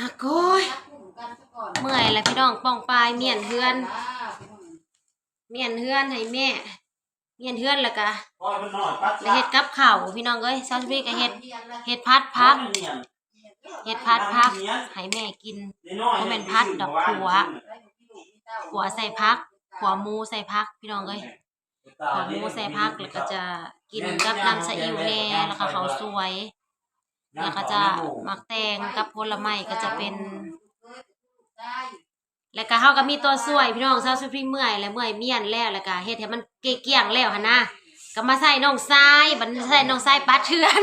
ฮักโก้ยเมื่อยแล้วพี่น้องป้องปลายเมียนเฮือนให้แม่เมียนเฮือนแล้วก็เฮ็ดกับข้าวพี่น้องเอ้ยซาวพี่ก็เฮ็ดพัดพักให้แม่กินบ่แม่นพัดดอกขัวใส่พักขัวหมูใส่พักพี่น้องเอ้ยขัวหมูใส่พักแล้วก็จะกินกับน้ำซีอิ๊วแหน่แล้วก็ข้าวสวยแล้วก็จะมักแตงกับผลไม้ก็จะเป็นแล้วก็เฮาก็มีตัวช่วยพี่น้องซาวพี่เมื่อยแล้วเมื่อยเมียนแล้วก็เฮ็ดให้มันเกลี้ยงแล้วหั่นนะก็มาใส่น้องทรายบัดใส่น้องทรายปัดเทือน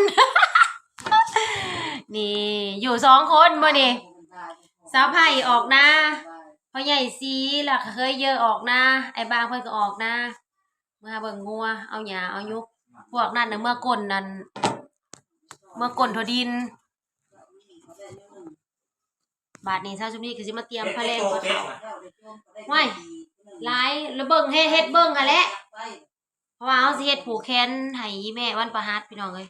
นี่อยู่2คนมื้อนี้สาวไผ่ออกนาพ่อใหญ่ซีแล้วก็เคยเยอะออกนาไอ้บางเพิ่นก็ออกนาเมื่อเบิ่งงัวเอาหญ้าเอายุกพวกนั้นน่ะเมื่อก่นทดินบาดนี้ซาวชุมนี้ก็สิมาเตรียมพะแรงกับเขาว้ายหลายแล้วเบิ่งเฮ็ดเบิ่งหั่นแหละเพราะว่าเฮาสิเฮ็ดผูกแขนให้อีแม่วันประหัสพี่น้องเอ้ย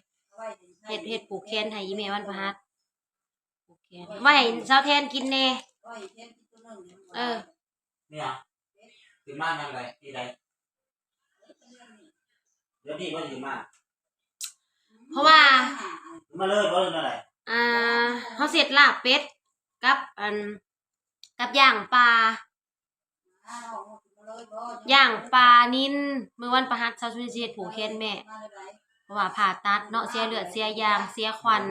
เฮ็ดผูกแขนให้อีแม่วันประหัสผูกแขนไว้ให้สาวแทนกินแน่เนี่ยถึงมาทำอะไรที่ใดเดี๋ยวนี้ก็ถึงมาเพราะว่ามาเลยว่าเรื่องอะไรเฮาเสร็จลาบเป็ดกับย่างปลานิลมื้อวันประหัสเช้าชุนสิเฮ็ดผูกแขนแม่เพราะว่าผ่าตัดเนาะเสียเลือดเสียยางเสียควัน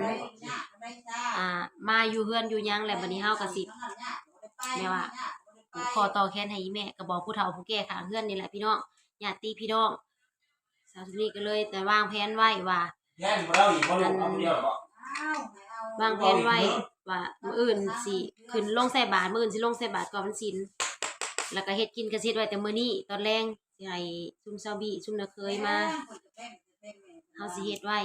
มาอยู่เฮือนอยู่หยังแล้วบัดนี้เฮาก็สิแม่ว่าขอต่อแขนให้อีแม่ก็บอกผู้เฒ่าผู้แก่ข้างเฮือนนี่แหละพี่น้องญาติพี่น้องเช้าชุนนี้ก็เลยแต่วางแผนไว้ว่าวางแผนไว้ว่ามื้ออื่นสิขึ้นลงใส่บาตรมื้ออื่นสิลงใส่บาตรก่อนวันศีลแล้วก็เฮ็ดกินก็สิเฮ็ดไว้แต่มื้อนี้ตอนแลงสิให้ซุมซาวบี้ซุมน่ะเคยมาเฮาสิเฮ็ดไว้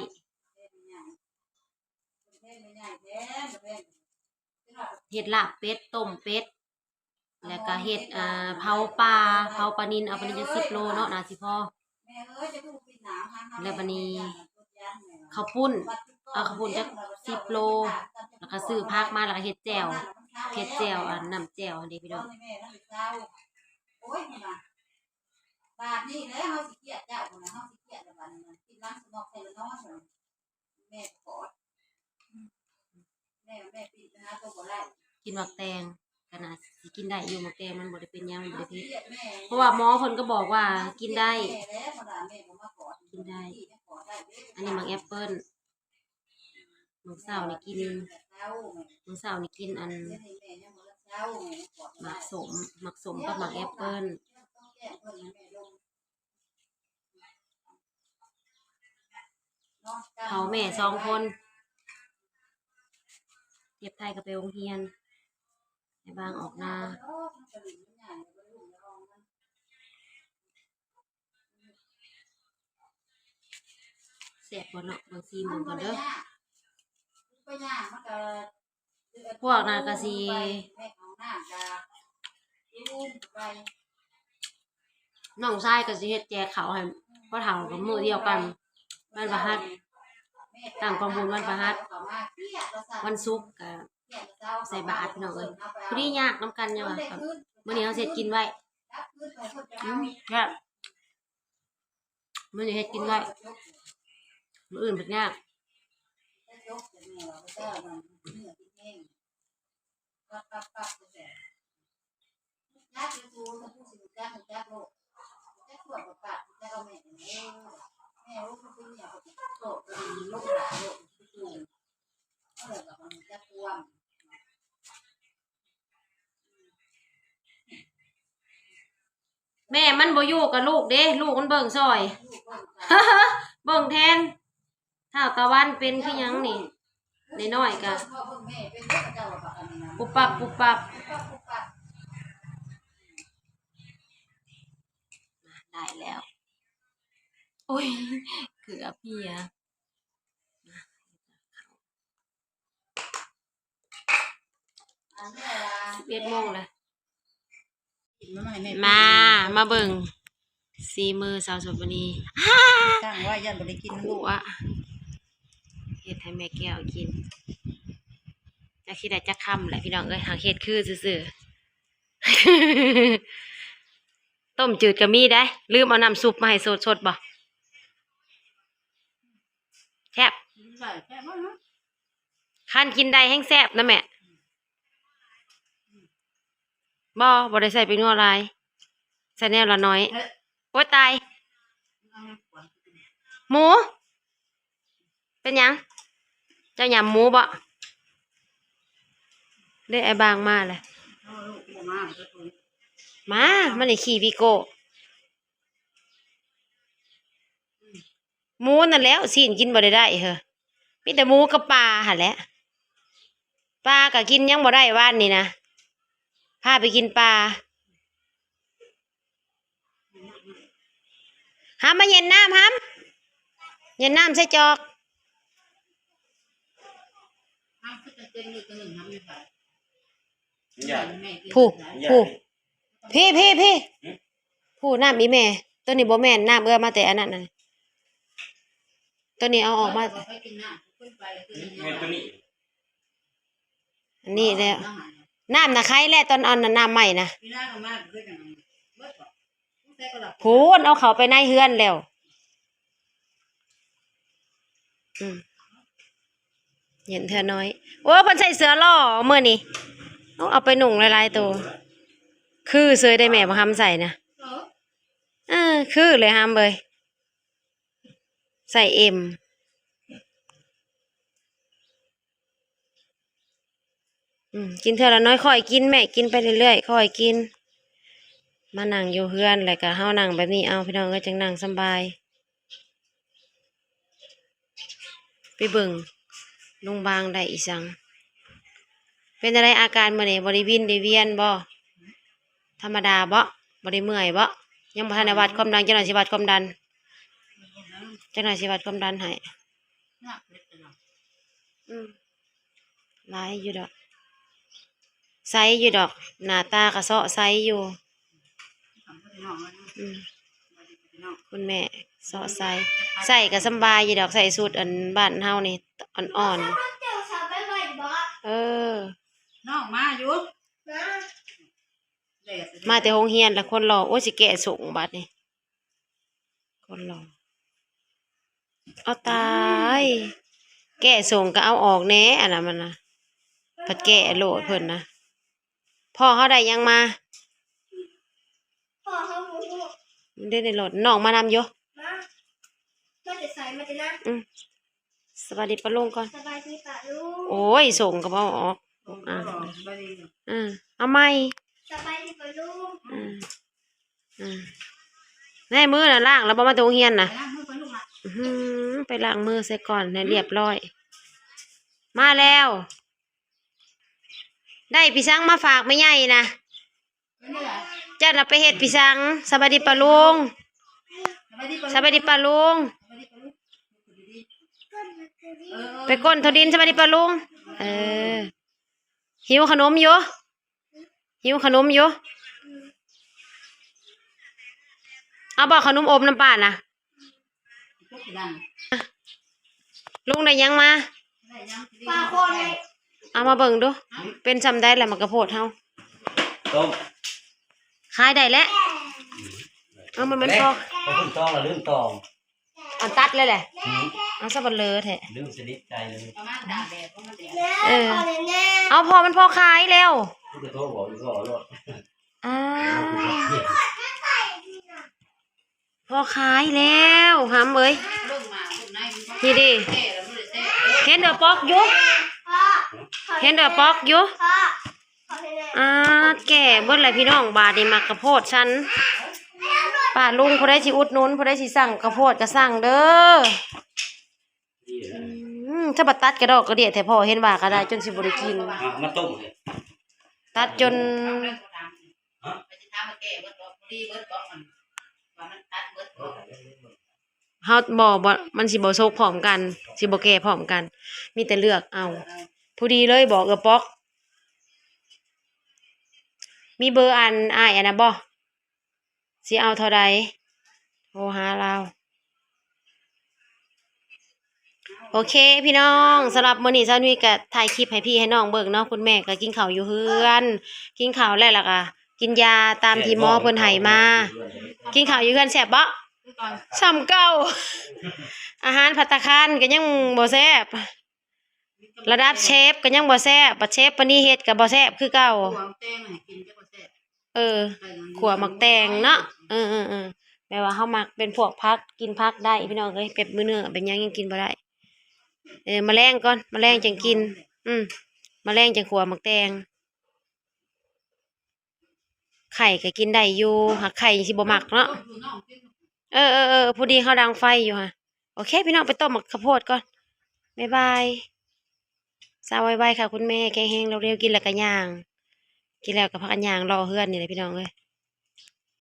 เฮ็ดลาบเป็ดต้มเป็ดแล้วก็เฮ็ดเผาปลานิลเอาไปนี่จัก10 โลเนาะน่าสิพอแล้วบัดนี้ข้าวปุ้นเอาข้าวปุ้นจัก10 โลแล้วก็ซื้อผักมาแล้วก็เฮ็ดแจ่วน้ำแจ่วอันนี้พี่น้องบาทนี่แล้วเฮาสิเกียดเจ้าพุ่นน่ะเฮาสิเกียดแล้วบัดนี้กินน้ำสมอกใส่ละน้อยพุ่นแม่ขอแม่ปิดนะตัวบ่ได้กินหมักแตงก็น่าสิกินได้อยู่หมักแตงมันบ่ได้เป็นหยังบ่ได้พิษเพราะว่าหมอเพิ่นก็บอกว่ากินได้อันนี้หมักแอปเปิ้ลมื้อเช้านี่กินอันหมักสมกับหมักแอปเปิ้ลเขาแม่2 คนเก็บไทยก็ไปโรงเรียนไอ้บางออกนาแซ่บบ่เนาะบางซีหมึงก่อนเด้อพวกนั้นก็สิน้องชายก็สิเฮ็ดแจกข้าวให้พ่อเฒ่ากับมื้อเดียวกันวันพฤหัสตั้งกองบุญวันพฤหัสวันศุกร์ก็ใส่บาตรพี่น้องเอ้ยพอดียากนำกันจังว่าครับมื้อนี้เฮาสิเฮ็ดกินไว้ครับมื้อนี้เฮ็ดกินไว้มื้ออื่นเพิ่นยากแม่มันบ่อยู่กับลูกเด้ลูกมันเบิ่งซอย เบิ่งแทนท้าวตะวันเป็นคือหยังนี่น้อยๆก็ปุบปับได้แล้วโอ้ยเกือบเพีย11 โมงแล้วมาเบิ่งสีมือสาวสดวันนี้ตั้งว่ายันบ่ได้กินลูกอะเฮ็ดให้แม่แก้วกิน จะคิดได้จักคำแหละพี่น้องเอ้ยหางเฮ็ดคือซื่อๆ ต้มจืดก็มีได้ลืมเอาน้ำซุปมาให้สดๆบ่แซ่บ ใส่แค่ว่าเนาะ คันกินได้แห้งแซ่บนะแม่บ่ได้ใส่เป็นนัวลายใส่แนวละน้อยโอ๊ยตายหมูเป็นหยังเจ้าหยำหมูบ่ได้ไอ้บางมาเลย เอาลูกบ่มาก็คือ มามันนี่ขี่วิโก้หมูนั่นแล้วสินกินบ่ได้เหรอมีแต่หมูกับปลาหั่นแหละปลาก็กินยังบ่ได้ว่านนี่นะพาไปกินปลาหามมาเย็นน้ำหามเย็นน้ำใส่จอก เอาคือจะเต็มเลยตัวหนึ่งทำไม่ได้ อย่า ผู้ อย่า ผู้พี่ผู้น้ำอีแม่ตัวนี้บ่แม่นน้ำเอื้อมาแต่อันนั้นน่ะตัวนี้เอาออกมา ไปกินน้ำขึ้นไปแล้วคือ เงินตัวนี้ อันนี้แล้วน้ำนะใครแหละตอนอ่อนน่ะน้ำใหม่นะ พี่น้าก็มาคือกันเบิดบ่แต่ก็หลับ พูนเอาเขาไปในเฮือนแล้วเห็นเธอน้อยโอ้เพิ่นใส่เสื้อล่อมื้อนี้เอาไปหนุ่งหลายๆตัวคือเสื้อได้แม่บ่ทำใส่นะคือเลยห้ามเลยใส่เอ็มกินเท่าละน้อยค่อยกินแม่กินไปเรื่อยๆค่อยกินมานั่งอยู่เฮือนแล้วก็เฮานั่งแบบนี้เอาพี่น้องก็จังนั่งสบายไปเบิ่งลุงบางได้อีสังเป็นอะไรอาการมื้อนี้บ่ได้วินได้เวียนบ่ธรรมดาบ่ได้เมื่อยบ่ยังบ่ทันได้วัดความดันจังหน่อยสิวัดความดันจังหน่อยสิวัดความดันให้ น้ำเล็กเนาะ หลายอยู่ดอกไซอยู่ดอกหน้าตากระเซาะไซอยู่ ทำให้น้องแล้ว น้อง คุณแม่เซาะไซใส่ก็สำบายอยู่ดอกใส่สูตรอันบ้านเฮานี่อ่อนๆเออ น้องมาอยู่แดด มาแต่โรงเรียนแล้วคนรอโอ้ยสิแก่สูงบัดนี่คนรอเอาตายแก่ส่งก็เอาออกแหน่อันนั้นมันนะพัดแก่โหลดเพิ่นนะพ่อเขาได้ยังมา พ่อเขาหมู มันได้ในรถน้องมานำอยู่ มาจะใส่มาจะนะ สวัสดีปะลุงก่อน สบายดีป่ะลูก โอ้ยส่งก็บ่ออก อ่าไปดี เอาไหม่ สบายดีป่ะลูก ในมือน่ะล้างแล้วบ่มาตรงเฮียนน่ะ ไปล้างมือไปลูกละ ไปล้างมือเสียก่อนให้เรียบร้อย มาแล้ว ได้พี่สังมาฝากไม่ใหญ่นะ เป็นนี่แหละ เจ้าน่ะไปเฮ็ดพี่สังสวัสดีปะลุง สบายดีป่ะ สวัสดีปะลุง สบายดีป่ะลูก ไปก้นทดินสวัสดีปะลุงหิวขนมอยู่หิวขนมอยู่เอาบอกขนมอบน้ำป่านะ พวกดัง ลุงได้ยังมา ได้ยัง ปลาคนเลย เอามาเบิ่งดู เป็นจำได้แหละมันกระโพดเฮา ต้ม ขายได้แล้วมันพอ พอคุณตองเราลืมตอง อันตัดเลยแหละเอาซะบันเลยแท้ ลืมสนิทใจเลย ประมาณตากแดดเพราะมันแดด แม่ขอเลยแม่ เอาพอมันพอขายแล้ว ที่จะโทรบอกอยู่ก็รถ อ้าว พอขายแล้วหามเอ้ย เรื่องมาคนไหนมัน นี่ดิ แก่แล้วไม่ได้แซ่ เห็นเดือปอกอยู่ พ่อ เห็นเดือปอกอยู่ พ่อขอเลยแม่ แก่เบิดเลยพี่น้องบาดนี่มักกระโพดฉันป้าลุงผู้ใดสิอุดหนุนผู้ใดสิสั่งกระโพดก็สั่งเด้อถ้าบัดตัดกระดอกกระเดียดแต่พอเห็นว่าก็ได้จนสิบ่ได้กิน มาต้มเลย ตัดจน ไปจะทำมาแก่เบิดบอกดีเบิดบอกมันว่ามันตัดเบิดบอก เฮาบ่มันสิบ่โซกพร้อมกันสิบ่แก่พร้อมกัน มีแต่เลือกเอาผู้ดีเลยบอกปอก มีเบอร์อันอ้ายอันน่ะบ่สิเอาเท่าใดโทรหาเรา เอา โอเคพี่น้องสำหรับมื้อนี้เช้านี้ก็ถ่ายคลิปให้พี่ให้น้องเบิ่งเนาะคุณแม่ก็กินข้าวอยู่เฮือนกินข้าวแล้วล่ะก็กินยาตามที่หมอเพิ่นให้มากินข้าวอยู่เฮือนแซ่บบ่ซ้ำเก่าอาหารภัตตาคารก็ยังบ่แซ่บระดับเชฟก็ยังบ่แซ่บบัดเชฟปานนี้เฮ็ดก็บ่แซ่บคือเก่าขัวหมักแตงเนาะแปลว่าเฮามักเป็นพวกผักกินผักได้พี่น้องเอ้ยเป็ดมื้อเนื้อเป็นหยังยังกินบ่ได้แมลงก่อนแมลงจังกินแมลงจังขัวหมักแตงไข่ก็กินได้อยู่หักไข่สิบ่มักเนาะพอดีเขาดังไฟอยู่ค่ะโอเคพี่น้องไปต้มหมักข้าวโพดก่อนบ๊ายบายสาวไวๆค่ะคุณแม่แกงแห้งเร็วๆกินแล้วก็ย่างกินแล้วก็พักกันย่างรอเฮือนนี่แหละพี่น้องเอ้ย